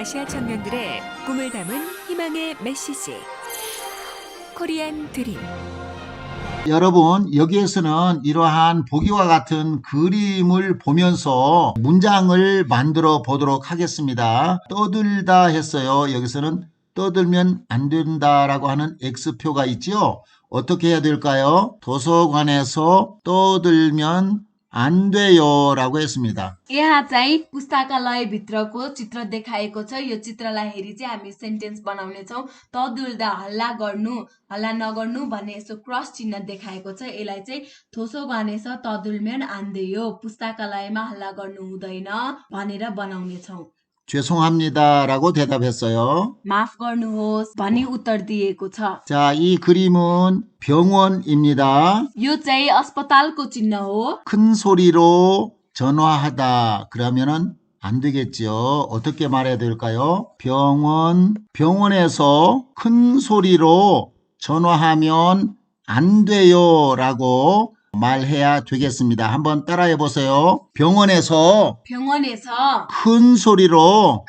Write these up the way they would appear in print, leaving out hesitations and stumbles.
아시아 청년들의 꿈을 담은 희망의 메시지 코리안 드림. 여러분, 여기에서는 이러한 보기와 같은 그림을 보면서 문장을 만들어 보도록 하겠습니다. 떠들다 했어요. 여기서는 떠들면 안 된다라고 하는 X표가 있죠. 어떻게 해야 될까요? 도서관에서 떠들면 안 돼요 라고 했습니다. यहाँ चाहिँ पुस्तकालय भित्रको चित्र देखाएको छ। यो चित्रलाई हेरी चाहिँ हामी सेन्टेन्स बनाउने छौं। तदुल्दा हल्ला गर्नु, हल्ला नगर्नु भन्ने यसो क्रस चिन्ह देखाएको छ। यसलाई चाहिँ 도서관에서 떠들면 안 돼요, पुस्तकालयमा हल्ला गर्नु हुँदैन भनेर बनाउने छौं। 죄송합니다 라고 대답했어요. माफ गर्नुहोस् भनी उत्तर दिएको छ। 자, 이 그림은 병원입니다. यो चाहिँ अस्पतालको चिन्ह हो। 큰 소리로 전화하다 그러면은 안 되겠죠. 어떻게 말해야 될까요? 병원에서 큰 소리로 전화하면 안 돼요 라고 말해야 되겠습니다. 한번 따라해 보세요. 병원에서 큰 소리로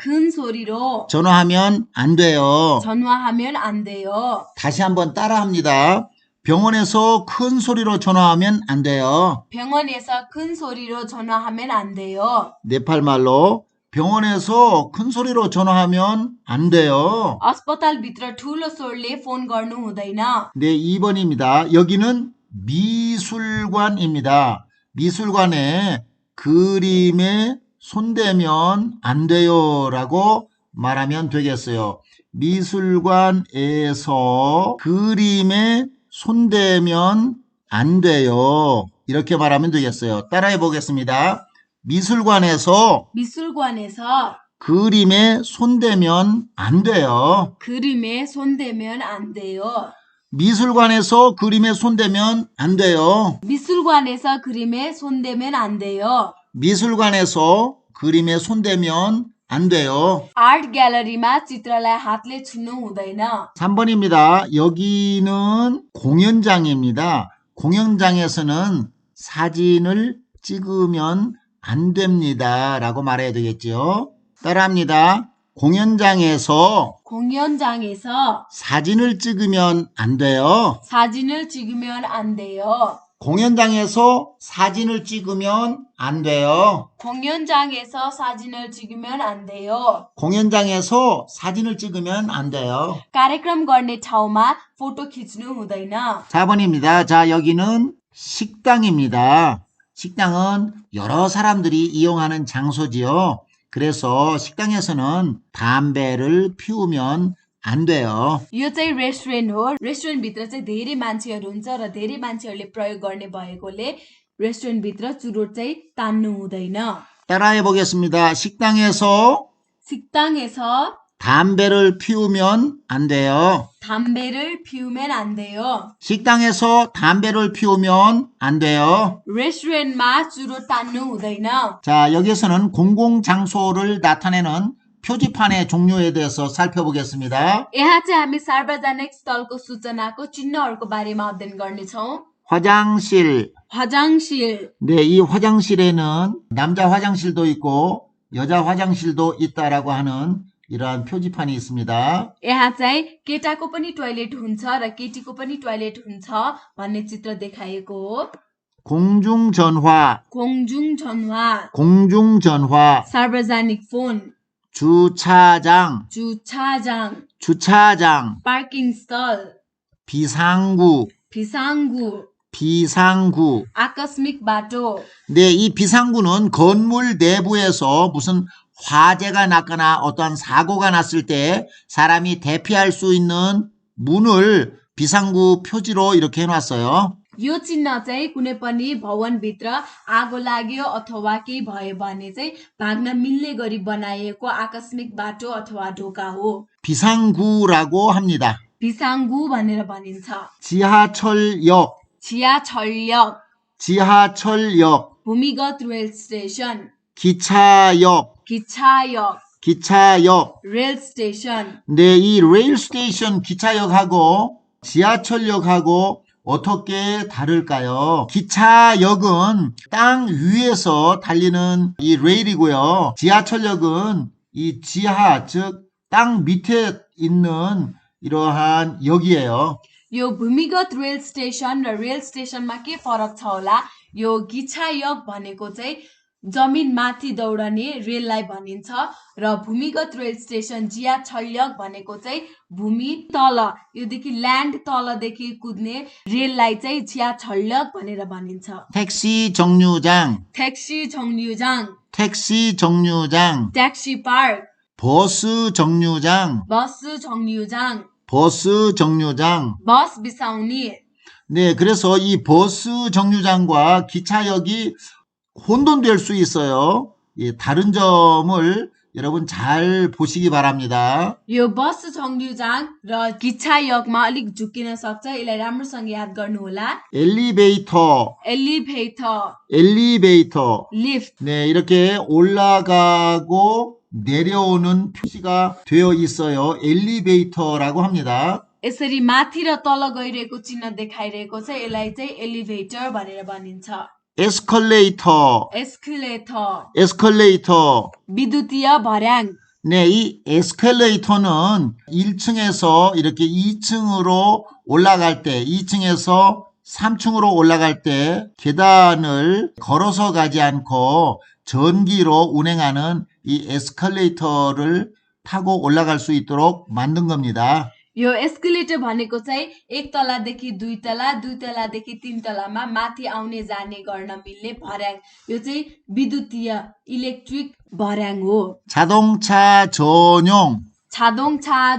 전화하면 안 돼요. 전화하면 안 돼요. 다시 한번 따라합니다. 병원에서 큰 소리로 전화하면 안 돼요. 병원에서 큰 소리로 전화하면 안 돼요. 네팔말로 병원에서 큰 소리로 전화하면 안 돼요. अस्पतालभित्र ठुलो स्वरले फोन गर्नु हुँदैन। 네, 2번입니다. 여기는 미술관입니다. 미술관에 그림에 손대면 안 돼요 라고 말하면 되겠어요. 미술관에서 그림에 손대면 안 돼요. 이렇게 말하면 되겠어요. 따라해 보겠습니다. 미술관에서 그림에 손대면 안 돼요. 그림에 손대면 안 돼요. 미술관에서 그림에 손대면 안 돼요. 미술관에서 그림에 손대면 안 돼요. 미술관에서 그림에 손대면 안 돼요. आर्ट ग्यालरीमा चित्रलाई हातले छुनु हुँदैन। 3번입니다. 여기는 공연장입니다. 공연장에서는 사진을 찍으면 안 됩니다 라고 말해야 되겠죠. 따라합니다. 공연장에서 사진을 찍으면 안 돼요. 사진을 찍으면 안 돼요. 공연장에서 사진을 찍으면 안 돼요. 공연장에서 사진을 찍으면 안 돼요. 공연장에서 사진을 찍으면 안 돼요. कार्यक्रम गर्ने ठाउँमा फोटो खिच्नु हुँदैन। 4번입니다. 자, 여기는 식당입니다. 식당은 여러 사람들이 이용하는 장소지요. 그래서 식당에서는 담배를 피우면 안 돼요. यो चाहिँ रेस्टुरेन्ट हो। रेस्टुरेन्ट भित्र चाहिँ धेरै मान्छेहरू हुन्छ र धेरै मान्छेहरूले प्रयोग गर्ने भएकोले रेस्टुरेन्ट भित्र चुरोट चाहिँ तान्नु हुँदैन। 따라해 보겠습니다. 식당에서 담배를 피우면 안 돼요. 담배를 피우면 안 돼요. 식당에서 담배를 피우면 안 돼요. रेस्टुरेन्टमा चुरोट तान्नु हुँदैन। 자, 여기서는 공공장소를 나타내는 표지판의 종류에 대해서 살펴보겠습니다. यहाँ चाहिँ हामी सार्वजनिक स्थलको सूचनाको चिन्हहरूको बारेमा अध्ययन गर्नेछौँ। 화장실. 화장실. 네, 이 화장실에는 남자 화장실도 있고 여자 화장실도 있다라고 하는 이러한 표지판이 있습니다. यहाँ चाहिँ केटाको पनि टोयलेट हुन्छ र केटीको पनि टोयलेट हुन्छ भन्ने चित्र देखाएको हो। 공중전화. 공중전화. सार्वजनिक फोन। 주차장. पार्किङ स्थल। 비상구. आकस्मिक बाटो। 네, 이 비상구는 건물 내부에서 무슨 화재가 났거나 어떠한 사고가 났을 때 사람이 대피할 수 있는 문을 비상구 표지로 이렇게 해놨어요. यो चिन्ह चाहिँ कुनै पनि भवनभित्र आगो लाग्यो अथवा केही भयो भने चाहिँ भाग्न मिल्ने गरी बनाइएको आकस्मिक बाटो अथवा ढोका हो। 비상구라고 합니다. 비상구 भनेर भनिन्छ। 지하철역. भूमिगत रेल स्टेशन। 기차역. Rail station. 네, 이 레일 스테이션 기차역하고 지하철역하고 어떻게 다를까요? 기차역은 땅 위에서 달리는 이 레일이고요. 지하철역은 이 지하, 즉 땅 밑에 있는 이러한 역이에요. यो भूमिगत रेल स्टेशन र रेल स्टेशनमा के फरक छ होला? यो गिछायोग भनेको चाहिँ जमिन माथि दौडने रेललाई भनिन्छ र भूमिगत रेल स्टेशन जिया छल्यक भनेको चाहिँ भूमि तल योदेखि ल्यान्ड तलदेखि कुद्ने रेललाई चाहिँ जिया छल्यक भनेर भनिन्छ। 택시 정류장, ट्याक्सी 정류장, 택시 정류장, ट्याक्सी पार्क, 버스 정류장, बस 정류장, 버스 정류장. बस बिसाउने। 네, 그래서 이 버스 정류장과 기차역이 혼돈될 수 있어요. 예, 다른 점을 여러분 잘 보시기 바랍니다. यो बस 정류장 र गिछायोगमा अलिक झुकिन सक्छ, यसलाई राम्रोसँग याद गर्नुहोला। 엘리베이터, 엘리베이터, लिफ्ट, 네, 이렇게 올라가고 내려오는 표시가 되어 있어요. 엘리베이터라고 합니다. यसरी माथि र तल गइरहेको चिन्ह देखाइरहेको छ, यसलाई चाहिँ एलिभेटर भनेर भनिन्छ। 에스컬레이터, एस्केलेटर, विद्युतीय भर्याङ। 네, 이 에스컬레이터는 1층에서 이렇게 2층으로 올라갈 때, 2층에서 3층으로 올라갈 때 계단을 걸어서 가지 않고 전기로 운행하는 이 에스컬레이터를 타고 올라갈 수 있도록 만든 겁니다. यो एस्केलेटर भनेको चाहिँ एक तलादेखि दुई तला, दुई तलादेखि तीन तलामा माथि आउने जाने गर्न मिल्ने भर्याङ। यो चाहिँ विद्युतीय इलेक्ट्रिक भर्याङ हो। 자동차 전용, 자동차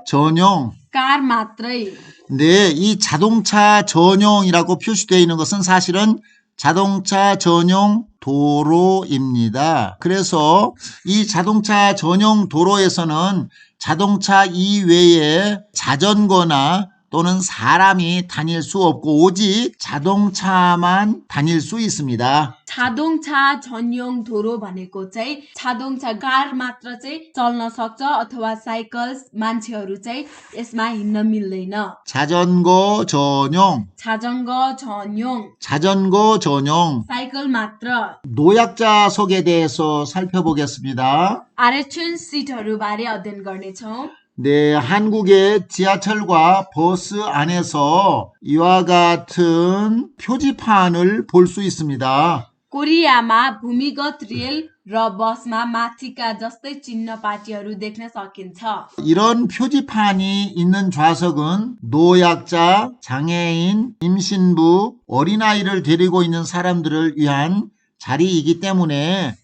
전용, कार मात्रै। 네, 이 자동차 전용이라고 표시되어 있는 것은 사실은 자동차 전용 도로입니다. 그래서 이 자동차 전용 도로에서는 자동차 이외에 자전거나 또는 사람이 다닐 수 없고 오직 자동차만 다닐 수 있습니다. 자동차 전용 도로 भनेको चाहिँ 자동차 कार मात्र चाहिँ चल्न सक्छ अथवा साइकल मान्छेहरू चाहिँ यसमा हिँड्न मिल्दैन। 자전거 전용, 자전거 전용, 사이클 साइकल मात्र। 노약자석에 대해서 살펴보겠습니다. आरक्षण सिटहरू बारे अध्ययन गर्नेछौँ। 네, 한국의 지하철과 버스 안에서 이와 같은 표지판을 볼 수 있습니다. कोरियामा भूमिगत रेल र बसमा माथिका जस्तै चिन्ह पाटीहरू देख्न सकिन्छ। 이런 표지판이 있는 좌석은 노약자, 장애인, 임신부, 어린아이를 데리고 있는 사람들을 위한 자리이기 때문에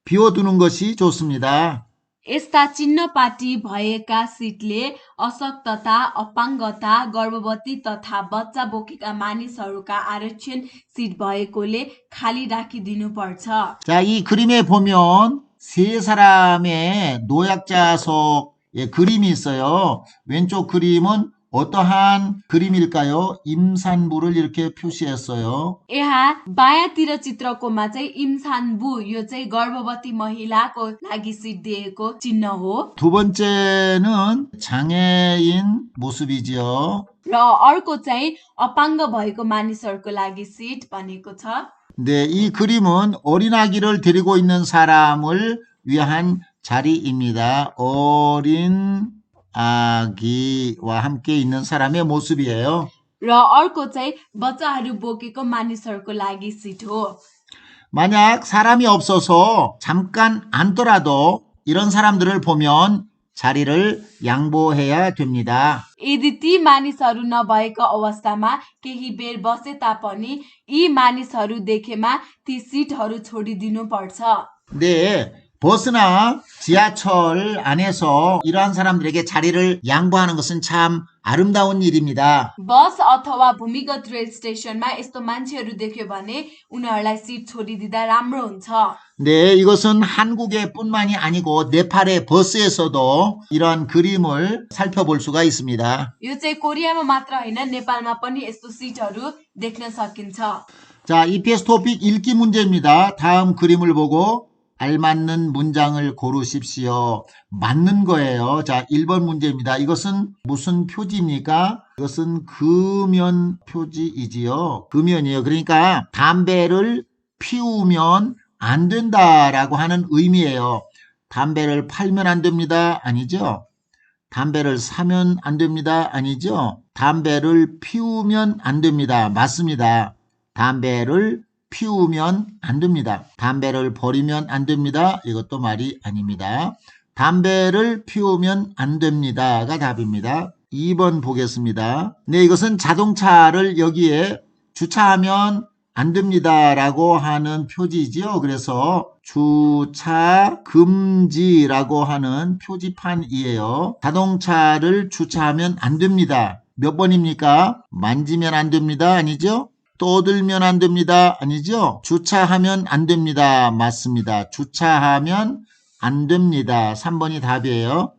비워두는 것이 좋습니다. यस्ता चिन्ह पाटी भएका सिटले अशक्तता, अपाङ्गता, गर्भवती तथा बच्चा बोकेका मानिसहरूका आरक्षण सिट भएकोले खाली राखिदिनु पर्छ। 자, 이 그림에 보면 세 사람의 노약자석의 그림이 있어요. 왼쪽 그림은 어떠한 그림일까요? 임산부를 이렇게 표시했어요. यहाँ बायाँतिर चित्रकोमा चाहिँ इम्सान्बु, यो चाहिँ गर्भवती महिलाको लागि सिट दिएको चिन्ह हो। 두 번째는 장애인 모습이지요. र अर्को चाहिँ अपाङ्ग भएको मानिसहरूको लागि सिट भनेको छ। 네, 이 그림은 어린아기를 데리고 있는 사람을 위한 자리입니다. 어린 아기와 함께 있는 사람의 모습이에요. र अर्को चाहिँ बच्चाहरू बोकेको मानिसहरूको लागि सिट हो। 만약 사람이 없어서 잠깐 앉더라도 이런 사람들을 보면 자리를 양보해야 됩니다. यदि ती मानिसहरू नभएको अवस्थामा केही बेर बसे तापनि यी मानिसहरू देखेमा ती सिटहरू छोडिदिनु पर्छ। 네, 버스나 지하철 안에서 이러한 사람들에게 자리를 양보하는 것은 참 아름다운 일입니다. बस अथवा भूमिगत रेल स्टेशनमा यस्तो मान्छेहरू देख्यो भने उनीहरूलाई सिट छोडिदिँदा राम्रो हुन्छ। 네, 이것은 한국에 뿐만이 아니고 네팔의 버스에서도 이러한 그림을 살펴볼 수가 있습니다. यो चाहिँ कोरियामा मात्र होइन, नेपालमा पनि यस्तो सिटहरू देख्न सकिन्छ। 자, EPS 토픽 읽기 문제입니다. 다음 그림을 보고 알맞는 문장을 고르십시오. 맞는 거예요. 자, 1번 문제입니다. 이것은 무슨 표지입니까? 이것은 금연 표지이지요. 금연이에요. 그러니까 담배를 피우면 안 된다라고 하는 의미예요. 담배를 팔면 안 됩니다. 아니죠? 담배를 사면 안 됩니다. 아니죠? 담배를 피우면 안 됩니다. 맞습니다. 담배를 피우면 안 됩니다. 담배를 버리면 안 됩니다. 이것도 말이 아닙니다. 담배를 피우면 안 됩니다가 답입니다. 2번 보겠습니다. 네, 이것은 자동차를 여기에 주차하면 안 됩니다라고 하는 표지지요. 그래서 주차 금지라고 하는 표지판이에요. 자동차를 주차하면 안 됩니다. 몇 번입니까? 만지면 안 됩니다. 아니죠? 떠들면 안 됩니다. 아니죠? 주차하면 안 됩니다. 맞습니다. 주차하면 안 됩니다. 3번이 답이에요.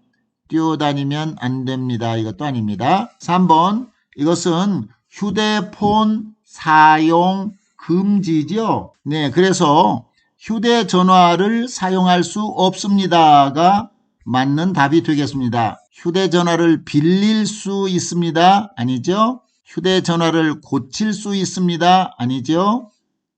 뛰어다니면 안 됩니다. 이것도 아닙니다. 3번, 이것은 휴대폰 사용 금지죠. 네, 그래서 휴대전화를 사용할 수 없습니다가 맞는 답이 되겠습니다. 휴대전화를 빌릴 수 있습니다. 아니죠? 휴대전화를 고칠 수 있습니다. 아니죠?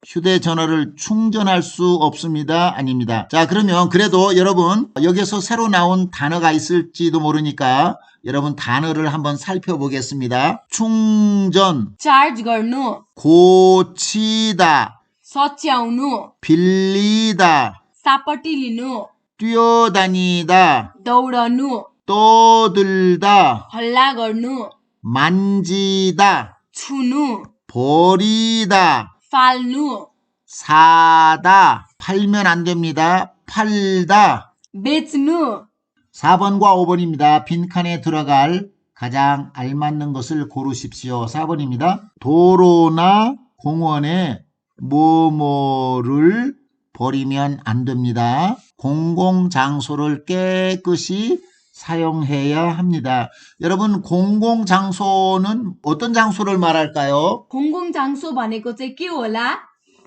휴대전화를 충전할 수 없습니다. 아닙니다. 자, 그러면 그래도 여러분 여기서 새로 나온 단어가 있을지도 모르니까 여러분 단어를 한번 살펴보겠습니다. 충전, चार्ज गर्नु, 고치다, सच्याउनु, 빌리다, सापट्टी लिनु, 뛰어다니다, दौडनु, 떠들다, हल्ला गर्नु, 만지다, छुनु, 버리다, फाल्नु, 사다, 팔면 안 됩니다. 팔다. बेच्नु, 4번과 5번입니다. 빈칸에 들어갈 가장 알맞는 것을 고르십시오. 4번입니다. 도로나 공원에 뭐뭐를 버리면 안 됩니다. 공공장소를 깨끗이 사용해야 합니다. 여러분, 공공장소는 어떤 장소를 말할까요? 공공장소 भनेको चाहिँ के होला?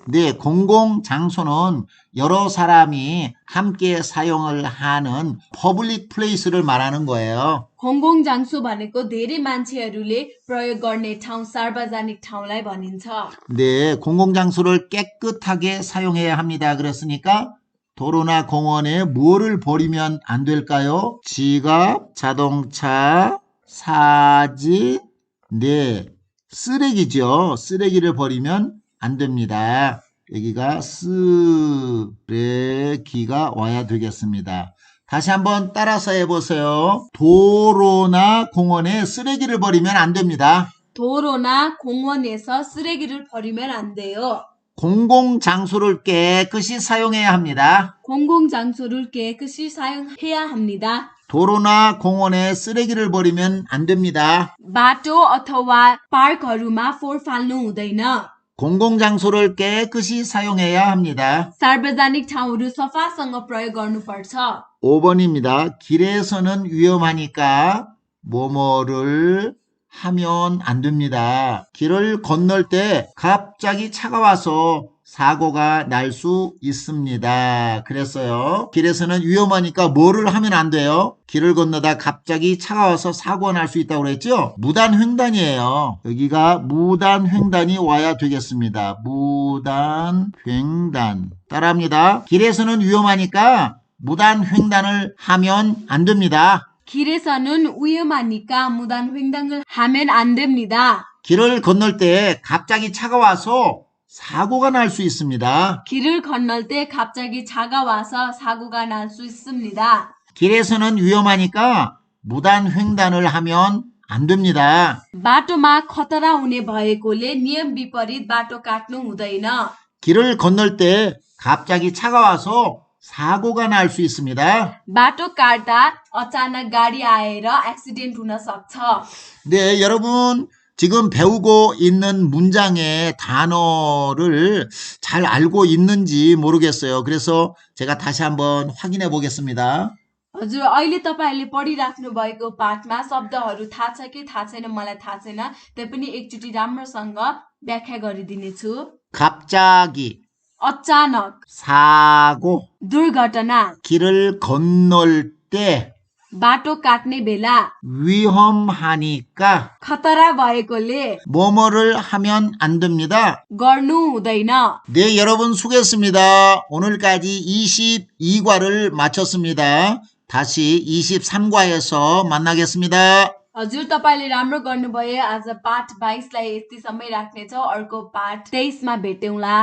네, 공공장소는 여러 사람이 함께 사용을 하는 퍼블릭 플레이스를 말하는 거예요. 공공장소 भनेको धेरै मान्छेहरूले प्रयोग गर्ने ठाउँ सार्वजनिक ठाउँलाई भनिन्छ. 네, 공공장소를 깨끗하게 사용해야 합니다. 그랬으니까 도로나 공원에 뭐를 버리면 안 될까요? 지갑, 자동차, 사진, 네, 쓰레기죠. 쓰레기를 버리면 안 됩니다. 여기가 쓰레기가 와야 되겠습니다. 다시 한번 따라서 해보세요. 도로나 공원에 쓰레기를 버리면 안 됩니다. 도로나 공원에서 쓰레기를 버리면 안 돼요. 공공장소를 깨끗이 사용해야 합니다. 공공장소를 깨끗이 사용해야 합니다. 도로나 공원에 쓰레기를 버리면 안 됩니다. बाटो अथवा पार्कहरूमा फोहोर फाल्नु हुँदैन. 공공장소를 깨끗이 사용해야 합니다. सार्वजनिक ठाउँहरू सफासँग प्रयोग गर्नुपर्छ. 5번입니다. 길에서는 위험하니까 뭐뭐를 하면 안 됩니다. 길을 건널 때 갑자기 차가 와서 사고가 날 수 있습니다. 그랬어요. 길에서는 위험하니까 뭐를 하면 안 돼요? 길을 건너다 갑자기 차가 와서 사고가 날 수 있다고 그랬죠? 무단횡단이에요. 여기가 무단횡단이 와야 되겠습니다. 무단횡단. 따라합니다. 길에서는 위험하니까 무단횡단을 하면 안 됩니다. 길에서는 위험하니까 무단횡단을 하면 안 됩니다. 길을 건널 때 갑자기 차가 와서 사고가 날 수 있습니다. 길을 건널 때 갑자기 차가 와서 사고가 날 수 있습니다. 길에서는 위험하니까 무단횡단을 하면 안 됩니다. बाटोमा खतरा हुने भएकोले नियम विपरीत बाटो काट्नु हुँदैन. 길을 건널 때 갑자기 차가 와서 사고가 날 수 있습니다. बाटो काट्दा अचानक गाडी आएर एक्सिडेन्ट हुन सक्छ. 네, 여러분 지금 배우고 있는 문장의 단어를 잘 알고 있는지 모르겠어요. 그래서 제가 다시 한번 확인해 보겠습니다. हजुर अहिले तपाईहरुले पढिराख्नु भएको पाठमा शब्दहरू थाहा छ कि थाहा छैन मलाई थाहा छैन तैपनि एकचोटी राम्रोसँग व्याख्या गरिदिनेछु. 갑자기, अचानक, 사고, दुर्घटना, 길을 건널 때, बाटो काट्ने बेला 위험하니까 खतरा भएकोले 뭐뭐를 하면 안 됩니다. गर्नु हुँदैन। 네, 여러분 수고했습니다. 오늘까지 22과를 마쳤습니다. 다시 23과에서 만나겠습니다. हजुर तपाईँले राम्रो गर्नुभयो। आज पाठ 22 लाई यतिसम्मै राख्नेछौँ। अर्को पाठ 23 मा भेटौँला।